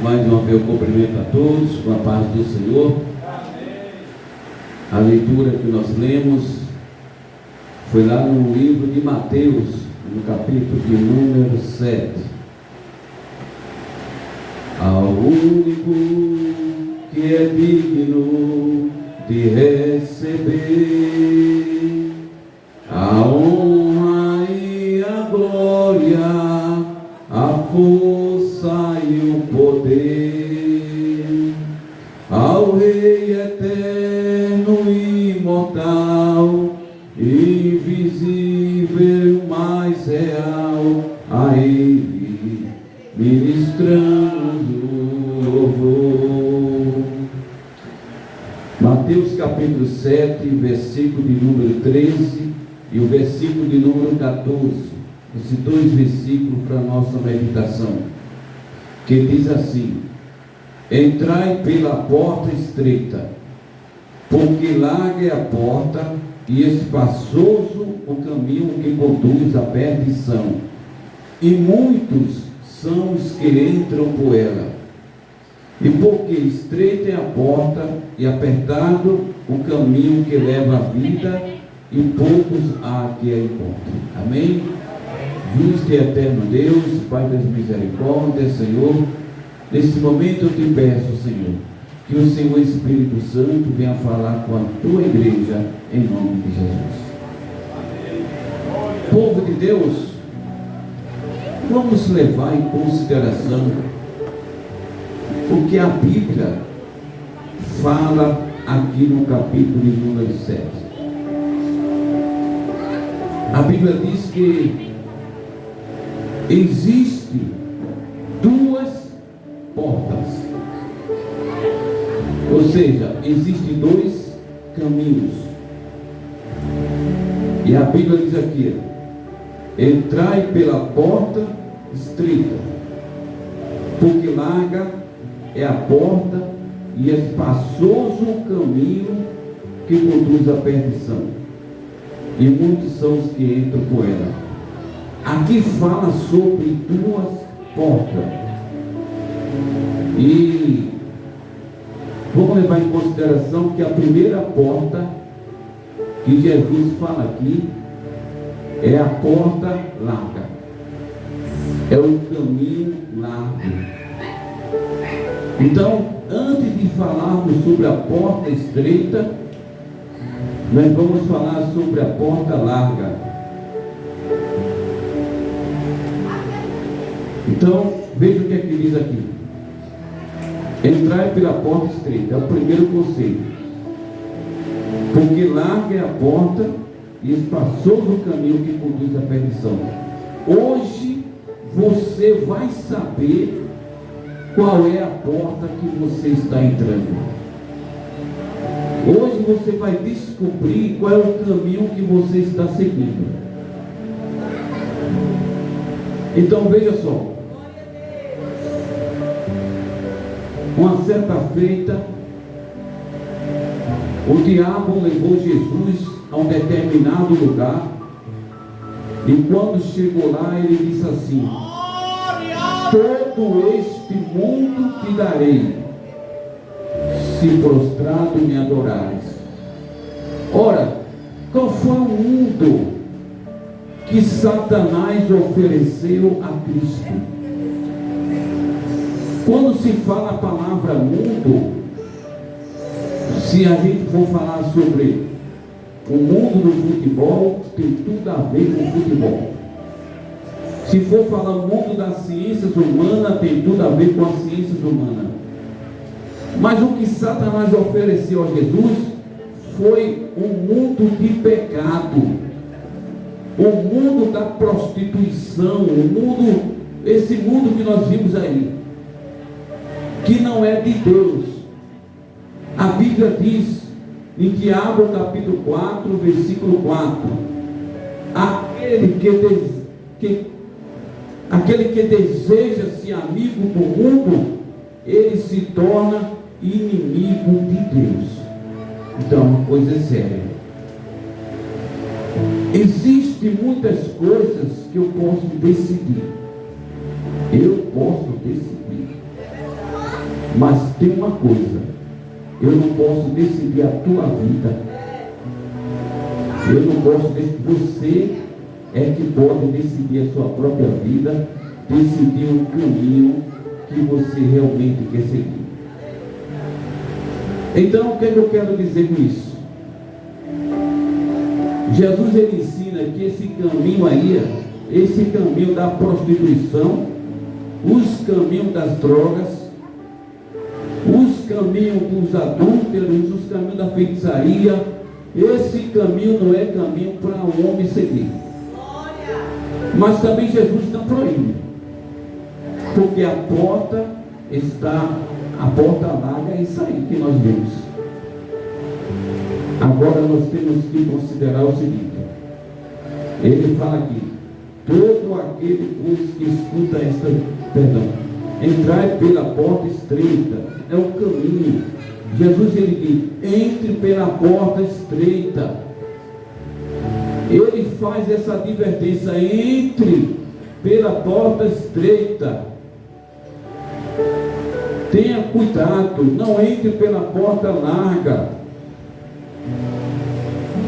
Mais uma vez eu cumprimento a todos com a paz do Senhor. Amém. A leitura que nós lemos foi lá no livro de Mateus, no capítulo de número 7. Ao único que é digno de receber a honra e a glória, a força e o poder, ao Rei eterno e imortal, invisível, mais real, a Ele ministramos o louvor. Mateus capítulo 7, versículo de número 13 e o versículo de número 14. Esses dois versículos para a nossa meditação, que diz assim: entrai pela porta estreita, porque larga é a porta e espaçoso o caminho que conduz à perdição, e muitos são os que entram por ela. E porque estreita é a porta e apertado o caminho que leva à vida, e poucos há que a encontrem. Amém? Justo e eterno Deus, Pai das misericórdias, Senhor, nesse momento eu te peço, Senhor, que o Senhor Espírito Santo venha falar com a tua igreja, em nome de Jesus. Povo de Deus, vamos levar em consideração o que a Bíblia fala aqui no capítulo de número 7. A Bíblia diz que existem duas portas, ou seja, existem dois caminhos. E a Bíblia diz aqui: entrai pela porta estreita, porque larga é a porta e espaçoso o caminho que conduz à perdição, e muitos são os que entram por ela. Aqui fala sobre duas portas, e vamos levar em consideração que a primeira porta que Jesus fala aqui é a porta larga, é o caminho largo. Então, antes de falarmos sobre a porta estreita, nós vamos falar sobre a porta larga. Então, veja o que é que diz aqui: entrai pela porta estreita, é o primeiro conceito. Porque larga é a porta e espaçoso o caminho que conduz à perdição. Hoje você vai saber qual é a porta que você está entrando. Hoje você vai descobrir qual é o caminho que você está seguindo. Então veja só. Uma certa feita, o diabo levou Jesus a um determinado lugar, e quando chegou lá, ele disse assim: todo este mundo te darei, se prostrado me adorares. Ora, qual foi o mundo que Satanás ofereceu a Cristo? Quando se fala a palavra mundo, se a gente for falar sobre o mundo do futebol, tem tudo a ver com futebol. Se for falar o mundo das ciências humanas, tem tudo a ver com as ciências humanas. Mas o que Satanás ofereceu a Jesus foi um mundo de pecado, o mundo da prostituição, esse mundo que nós vimos aí, que não é de Deus. A Bíblia diz em Tiago capítulo 4, versículo 4: aquele que deseja ser amigo do mundo, ele se torna inimigo de Deus. Então, uma coisa é séria. Existem muitas coisas que eu posso decidir. Eu posso decidir. Mas tem uma coisa: eu não posso decidir a tua vida. Eu não posso decidir. Você é que pode decidir a sua própria vida, decidir o caminho que você realmente quer seguir. Então, o que é que eu quero dizer com isso? Jesus, ele ensina que esse caminho aí, esse caminho da prostituição, os caminhos das drogas, os caminhos dos adúlteros, os caminhos da feitiçaria, esse caminho não é caminho para o homem seguir. Mas também Jesus não proíbe, porque a porta larga é isso aí que nós vemos. Agora nós temos que considerar o seguinte: ele fala aqui: todo aquele que escuta entrai pela porta estreita, é o caminho. Jesus, ele diz: entre pela porta estreita. Ele faz essa advertência: entre pela porta estreita. Tenha cuidado, não entre pela porta larga.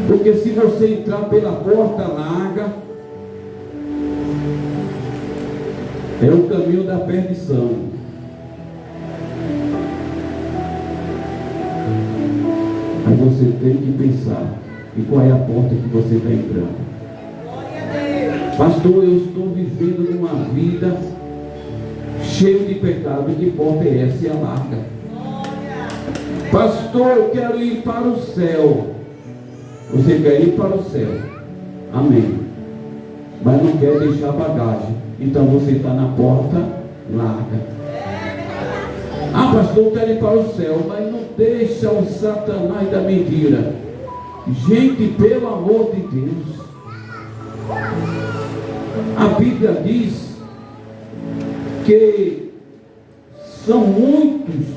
Porque se você entrar pela porta larga, é o caminho da perdição. Aí você tem que pensar em qual é a porta que você está entrando. Pastor, eu estou vivendo numa vida cheia de pecado. Que porta é essa? E a larga. Pastor, eu quero ir para o céu. Você quer ir para o céu, amém, mas não quer deixar bagagem, então você está na porta larga. Ah, pastor, eu quero ir para o céu, mas não deixa o Satanás da mentira. Gente, pelo amor de Deus, a Bíblia diz que são muitos,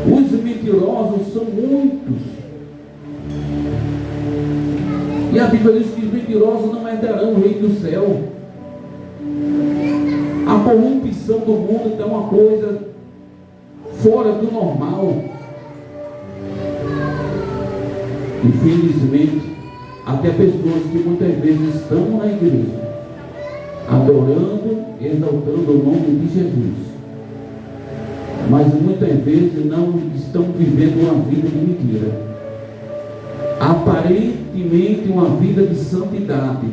os mentirosos são muitos. E a Bíblia diz que os mentirosos não herdarão o reino do céu. A corrupção do mundo está uma coisa fora do normal. Infelizmente, até pessoas que muitas vezes estão na igreja, adorando, exaltando o nome de Jesus, mas muitas vezes não estão vivendo uma vida de mentira. Aparentemente uma vida de santidade,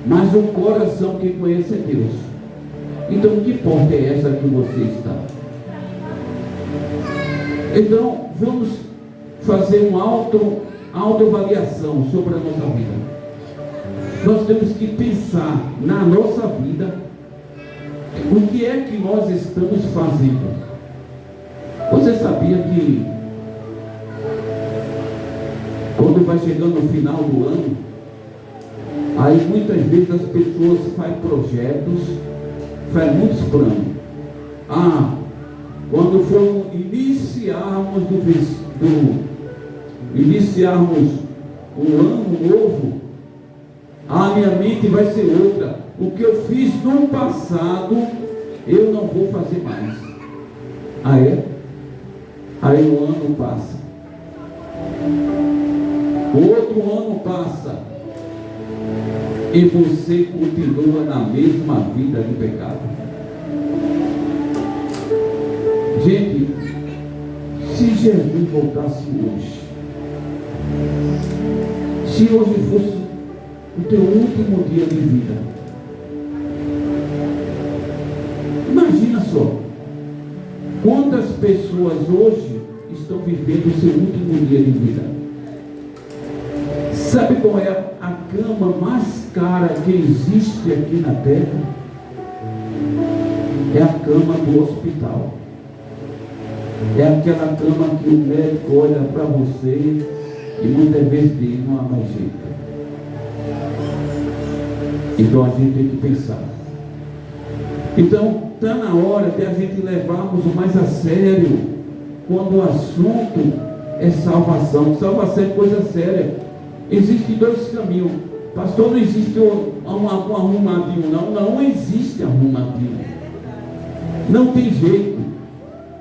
mas um coração que conhece Deus. Então, que porta é essa que você está? Então, vamos fazer uma autoavaliação sobre a nossa vida. Nós temos que pensar na nossa vida, o que é que nós estamos fazendo. Você sabia que quando vai chegando no final do ano, aí muitas vezes as pessoas fazem projetos, fazem muitos planos. Quando for iniciarmos um ano novo, a minha mente vai ser outra. O que eu fiz no passado, eu não vou fazer mais. Aí o ano passa. O outro ano passa e você continua na mesma vida de pecado. Gente, se Jesus voltasse hoje, se hoje fosse o teu último dia de vida, imagina só, quantas pessoas hoje estão vivendo o seu último dia de vida. Sabe qual é a cama mais cara que existe aqui na terra? É a cama do hospital. É aquela cama que o médico olha para você e muitas vezes diz: não há mais jeito. Então a gente tem que pensar. Então está na hora de a gente levarmos mais a sério quando o assunto é salvação. Salvação é coisa séria. Existem dois caminhos. Pastor, não existe um arrumadinho, não existe arrumadinho. Não tem jeito.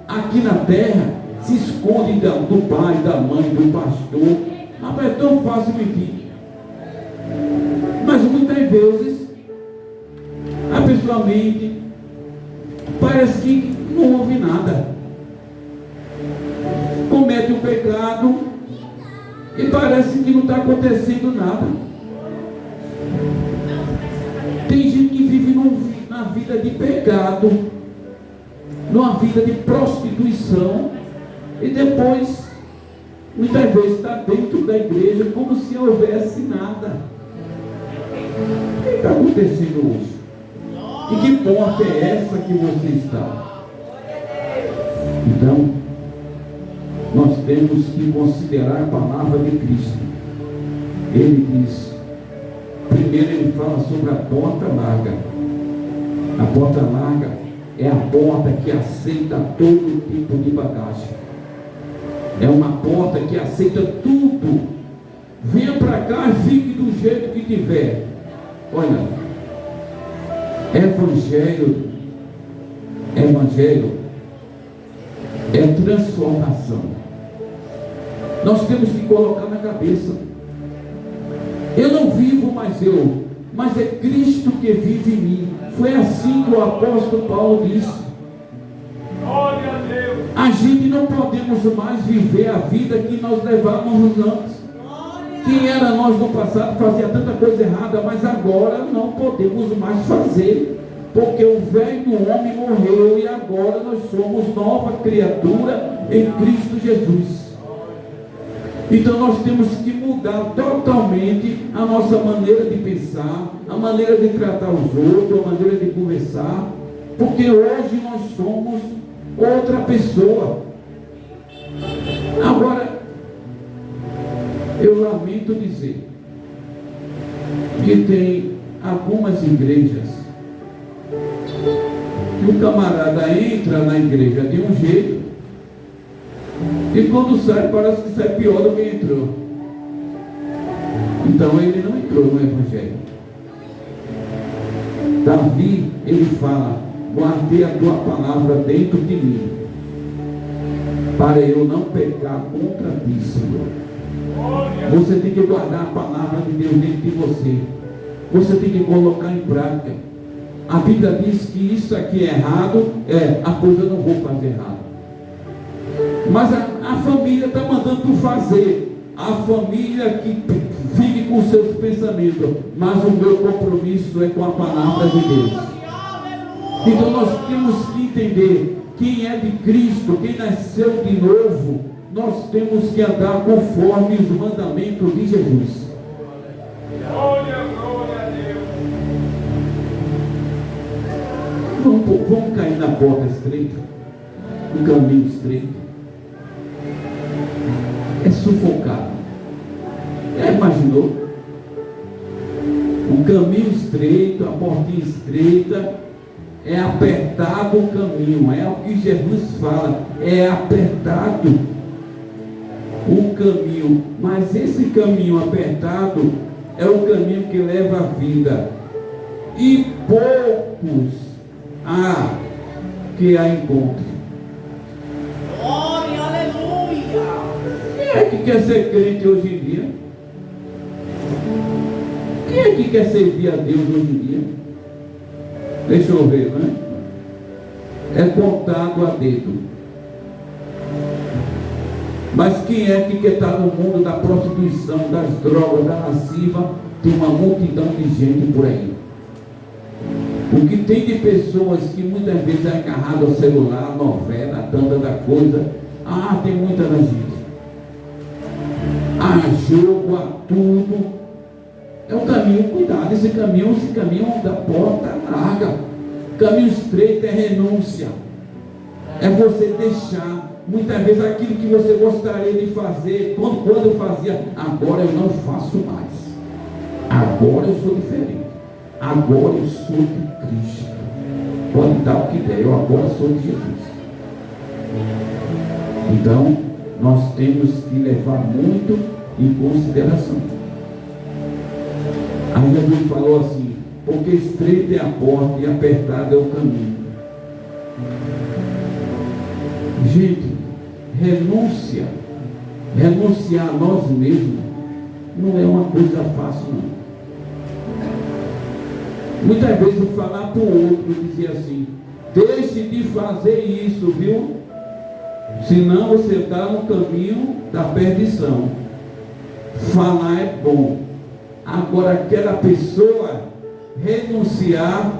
Aqui na terra se esconde do pai, da mãe, do pastor. Mas é tão fácil mentir. Mas muitas vezes a pessoa mente, parece que não ouve nada. Comete um pecado e parece que não está acontecendo nada. Tem gente que vive na vida de pecado, numa vida de prostituição, e depois, muitas vezes, está dentro da igreja como se não houvesse nada. O que está acontecendo hoje? E que porta é essa que você está? Então, nós temos que considerar a palavra de Cristo. Ele diz, primeiro ele fala sobre a porta larga. A porta larga é a porta que aceita todo tipo de bagagem. É uma porta que aceita tudo. Venha para cá e fique do jeito que tiver. Olha, Evangelho é transformação. Nós temos que colocar na cabeça: eu não vivo mais eu, mas é Cristo que vive em mim. Foi assim que o apóstolo Paulo disse. Glória a Deus. A gente não podemos mais viver a vida que nós levávamos antes. Quem era nós no passado fazia tanta coisa errada, mas agora não podemos mais fazer, porque o velho homem morreu e agora nós somos nova criatura em Cristo Jesus. Então nós temos que mudar totalmente a nossa maneira de pensar, a maneira de tratar os outros, a maneira de conversar, porque hoje nós somos outra pessoa. Agora, eu lamento dizer que tem algumas igrejas que o camarada entra na igreja de um jeito e quando sai parece que sai pior do que entrou. Então ele não entrou no Evangelho. Davi, ele fala: guardei a tua palavra dentro de mim, para eu não pecar contra ti, Senhor. Você tem que guardar a palavra de Deus dentro de você. Você tem que colocar em prática. A Bíblia diz que isso aqui é errado, pois eu não vou fazer errado. Mas a família está mandando tu fazer. A família que fique com seus pensamentos. Mas o meu compromisso é com a palavra de Deus. Então nós temos que entender: quem é de Cristo, quem nasceu de novo, nós temos que andar conforme os mandamentos de Jesus. Glória a Deus. Vamos cair na porta estreita, no caminho estreito. É sufocado. Já imaginou? O caminho estreito, a portinha estreita, é apertado o caminho. É o que Jesus fala, é apertado o caminho, mas esse caminho apertado é o caminho que leva à vida, e poucos há que a encontrem. Glória, aleluia. Quem é que quer ser crente hoje em dia? Quem é que quer servir a Deus hoje em dia? Deixa eu ver, né? É contado a dedo. Mas quem é que quer estar no mundo da prostituição, das drogas, da lasciva? Tem uma multidão de gente por aí. O que tem de pessoas que muitas vezes é agarrado ao celular, novela, tanta coisa. Tem muita da gente. A jogo, a tudo. É um caminho, cuidado, esse caminho da porta larga. Caminho estreito é renúncia. É você deixar. Muitas vezes aquilo que você gostaria de fazer, quando eu fazia, agora eu não faço mais. Agora eu sou diferente. Agora eu sou de Cristo. Pode dar o que der, eu agora sou de Jesus. Então, nós temos que levar muito em consideração. Aí Jesus falou assim: porque estreita é a porta e apertado é o caminho. Gente, renunciar a nós mesmos não é uma coisa fácil, não. Muitas vezes eu falar para o outro, dizer assim: deixe de fazer isso, viu? Senão você está no caminho da perdição. Falar é bom. Agora aquela pessoa renunciar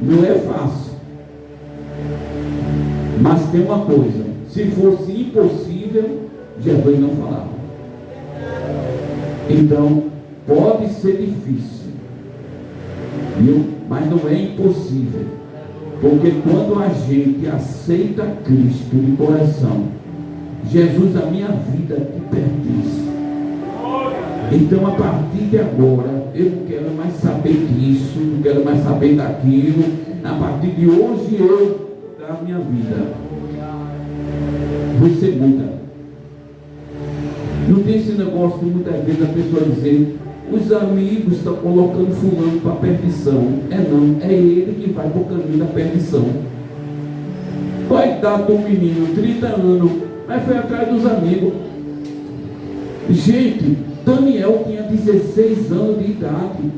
não é fácil. Mas tem uma coisa: se fosse impossível, Jesus não falava. Então, pode ser difícil, viu? Mas não é impossível. Porque quando a gente aceita Cristo de coração, Jesus, a minha vida te pertence. Então, a partir de agora, eu não quero mais saber disso, não quero mais saber daquilo. A partir de hoje, eu dar a minha vida. Você muda. Não tem esse negócio de muitas vezes a pessoa dizer: os amigos estão colocando fulano para a perdição. Não, é ele que vai para o caminho da perdição. Coitado do menino, 30 anos, mas foi atrás dos amigos. Gente, Daniel tinha 16 anos de idade.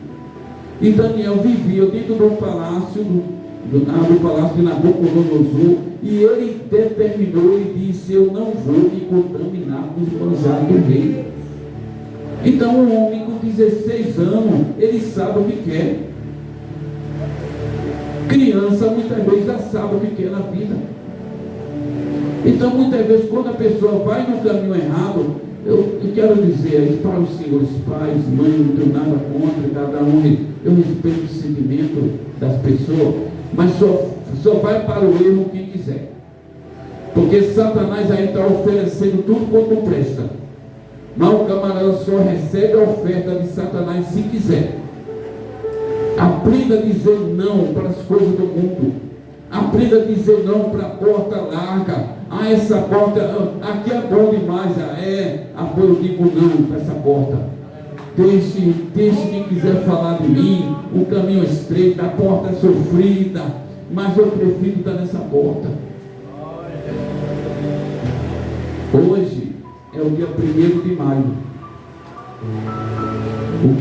E Daniel vivia dentro do palácio, do palácio de Nabucodonosor. E ele determinou e disse: eu não vou me contaminar com os manjares do rei. Então um homem com 16 anos, ele sabe o que quer. Criança muitas vezes já sabe o que quer na vida. Então muitas vezes quando a pessoa vai no caminho errado, eu quero dizer para os senhores pais, mães, não tenho nada contra cada um, eu respeito o sentimento das pessoas, mas só vai para o erro quem quiser. Porque Satanás aí está oferecendo tudo quanto não presta. Mas o camarada só recebe a oferta de Satanás se quiser. Aprenda a dizer não para as coisas do mundo. Aprenda a dizer não para a porta larga. Essa porta, aqui é bom demais. Eu digo não para essa porta. Deixe quem quiser falar de mim. O caminho é estreito, a porta é sofrida, mas eu prefiro estar nessa porta. Hoje é o dia 1º de maio. O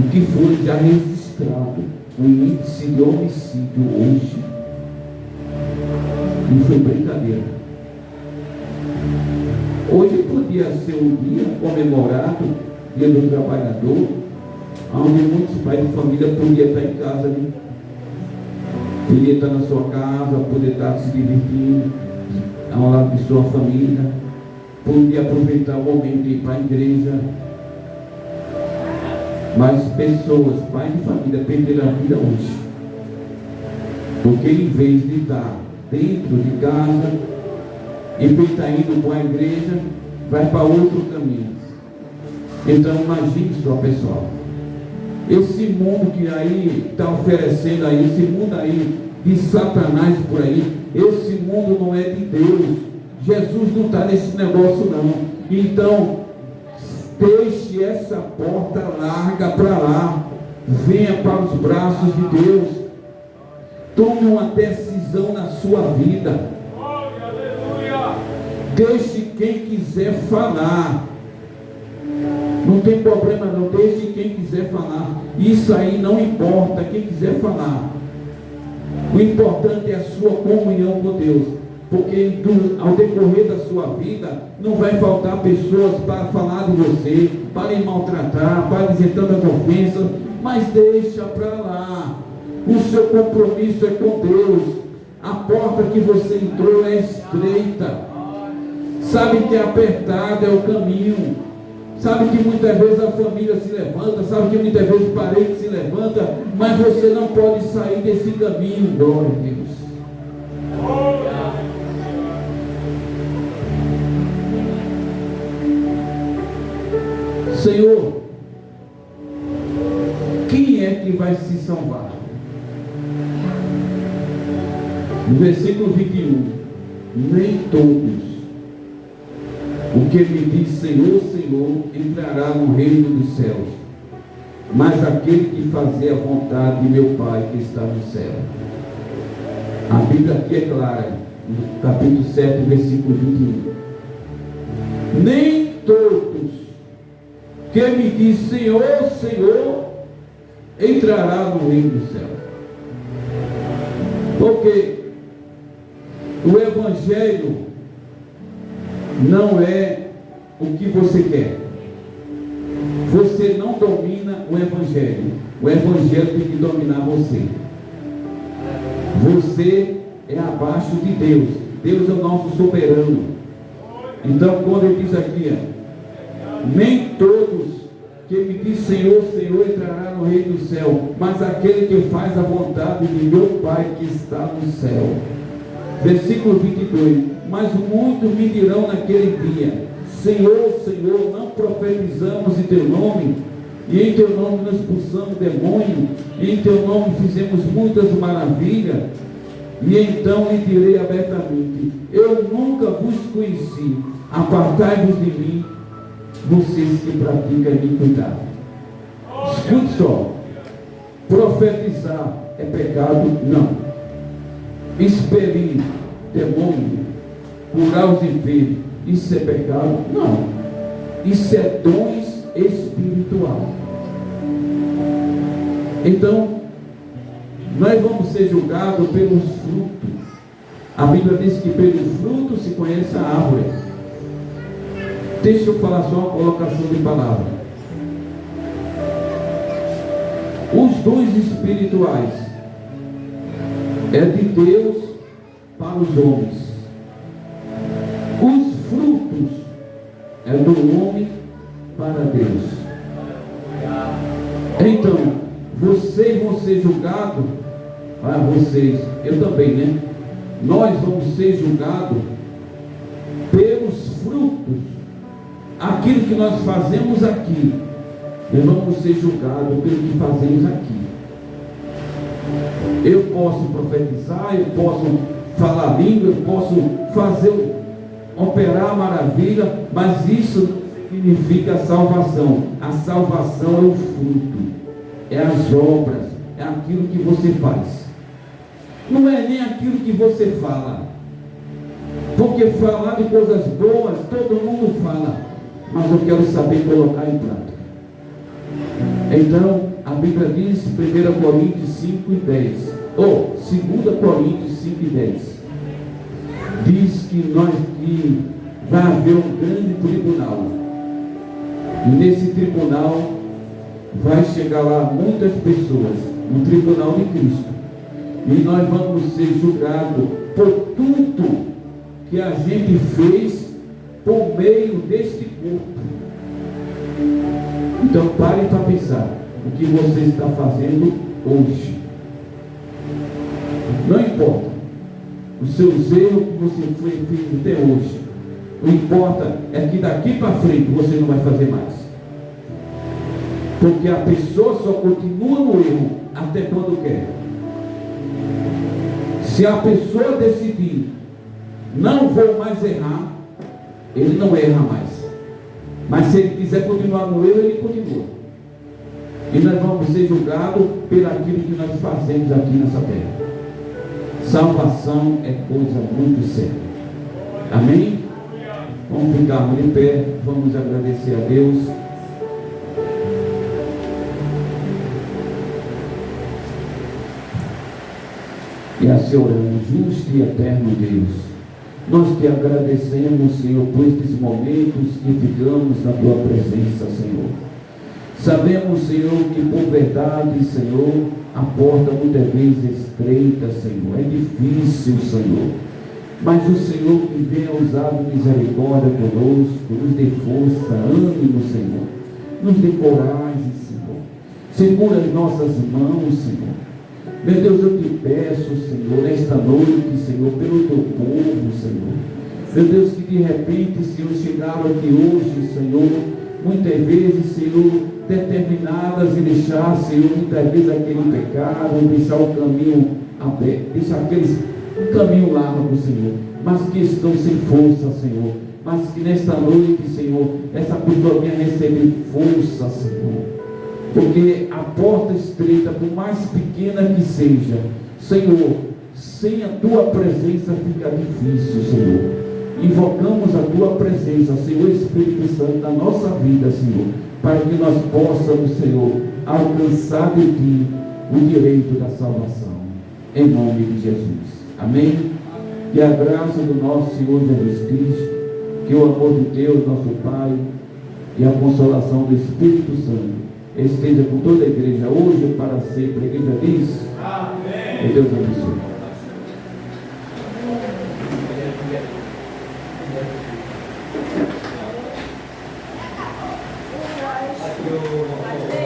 que foi já registrado o índice de homicídio hoje? Não foi brincadeira. Hoje podia ser um dia comemorado, Dia do Trabalhador, onde muitos pais de família podiam estar em casa, né? Podia estar na sua casa, podia estar se divertindo ao lado de sua família, podia aproveitar o momento de ir para a igreja. Mas pessoas, pais de família, perderam a vida hoje, porque em vez de estar dentro de casa, em vez de estar indo para a igreja, vai para outro caminho. Então imagine só, pessoal, esse mundo que aí está oferecendo aí, esse mundo aí de Satanás por aí, esse mundo não é de Deus. Jesus não está nesse negócio não. Então deixe essa porta larga para lá, venha para os braços de Deus, tome uma decisão na sua vida. Deixe quem quiser falar, não tem problema não, deixe quem quiser falar, isso aí não importa, quem quiser falar. O importante é a sua comunhão com Deus, porque ao decorrer da sua vida não vai faltar pessoas para falar de você, para lhe maltratar, para dizer tantas ofensas, mas deixa para lá. O seu compromisso é com Deus. A porta que você entrou é estreita, sabe que é apertada, é o caminho, sabe que muitas vezes a família se levanta, sabe que muitas vezes o parente se levanta, mas você não pode sair desse caminho. Glória a Deus. Senhor, quem é que vai se salvar? No versículo 21, nem todos. O que me diz Senhor, Senhor, entrará no reino dos céus, mas aquele que fazer a vontade de meu Pai que está no céu. A Bíblia aqui é clara, no capítulo 7, versículo 21. Nem todos que me diz Senhor, Senhor, entrará no reino do céu. Porque o Evangelho não é o que você quer. Você não domina o Evangelho. O Evangelho tem que dominar você. Você é abaixo de Deus. Deus é o nosso soberano. Então quando ele diz aqui, nem todos que me diz Senhor, Senhor, entrará no reino do céu, mas aquele que faz a vontade de meu Pai que está no céu. Versículo 22. Mas muitos me dirão naquele dia: Senhor, Senhor, não profetizamos em teu nome, e em teu nome nós expulsamos demônio, e em teu nome fizemos muitas maravilhas? E então lhe direi abertamente: eu nunca vos conheci, apartai-vos de mim, vocês que praticam iniquidade. Escute só. Profetizar é pecado? Não. Expelir demônio, curar os enfermos, isso é pecado? Não. Isso é dons espiritual. Então, nós vamos ser julgados pelos frutos. A Bíblia diz que pelos frutos se conhece a árvore. Deixa eu falar só uma colocação de palavra. Os dons espirituais é de Deus para os homens. Os frutos é do homem para Deus. Então, vocês vão ser julgados, vocês, eu também, né? Nós vamos ser julgados pelos frutos. Aquilo que nós fazemos aqui, nós vamos ser julgados pelo que fazemos aqui. Eu posso profetizar, eu posso falar língua, eu posso operar maravilha, mas isso não significa a salvação. A salvação é o fruto, é as obras, é aquilo que você faz. Não é nem aquilo que você fala, porque falar de coisas boas todo mundo fala, mas eu quero saber colocar em prática. Então a Bíblia diz 1 Coríntios 5 e 10, ou 2 Coríntios 5 e 10, diz que vai haver um grande tribunal, e nesse tribunal vai chegar lá muitas pessoas, no tribunal de Cristo. E nós vamos ser julgados por tudo que a gente fez por meio deste corpo. Então pare para pensar o que você está fazendo hoje. Não importa os seus erros que você fez até hoje. O que importa é que daqui para frente você não vai fazer mais. Porque a pessoa só continua no erro até quando quer. Se a pessoa decidir, não vou mais errar, ele não erra mais. Mas se ele quiser continuar no erro, ele continua. E nós vamos ser julgados pelaquilo que nós fazemos aqui nessa terra. Salvação é coisa muito séria. Amém? Vamos ficar de pé, vamos agradecer a Deus. E assim oramos, justo e eterno Deus, nós te agradecemos, Senhor, por estes momentos que ficamos na tua presença, Senhor. Sabemos, Senhor, que por verdade, Senhor, a porta muitas vezes estreita, Senhor, é difícil, Senhor, mas o Senhor que venha usar misericórdia conosco, nos dê força, ânimo, Senhor, nos dê coragem, Senhor, segura as nossas mãos, Senhor. Meu Deus, eu te peço, Senhor, nesta noite, Senhor, pelo teu povo, Senhor. Meu Deus, que de repente, Senhor, chegaram aqui hoje, Senhor, muitas vezes, Senhor, determinadas em deixar, Senhor, muitas vezes aquele pecado, deixar o caminho aberto, deixar aqueles caminho largo, Senhor, mas que estão sem força, Senhor. Mas que nesta noite, Senhor, essa pessoa venha receber força, Senhor. Porque a porta estreita, por mais pequena que seja, Senhor, sem a tua presença fica difícil, Senhor. Invocamos a tua presença, Senhor Espírito Santo, na nossa vida, Senhor, para que nós possamos, Senhor, alcançar de ti o direito da salvação, em nome de Jesus. Amém? Que a graça do nosso Senhor Jesus Cristo, que o amor de Deus, nosso Pai, e a consolação do Espírito Santo esteja com toda a igreja hoje e para sempre. A igreja diz: amém. Que Deus abençoe. Thank you.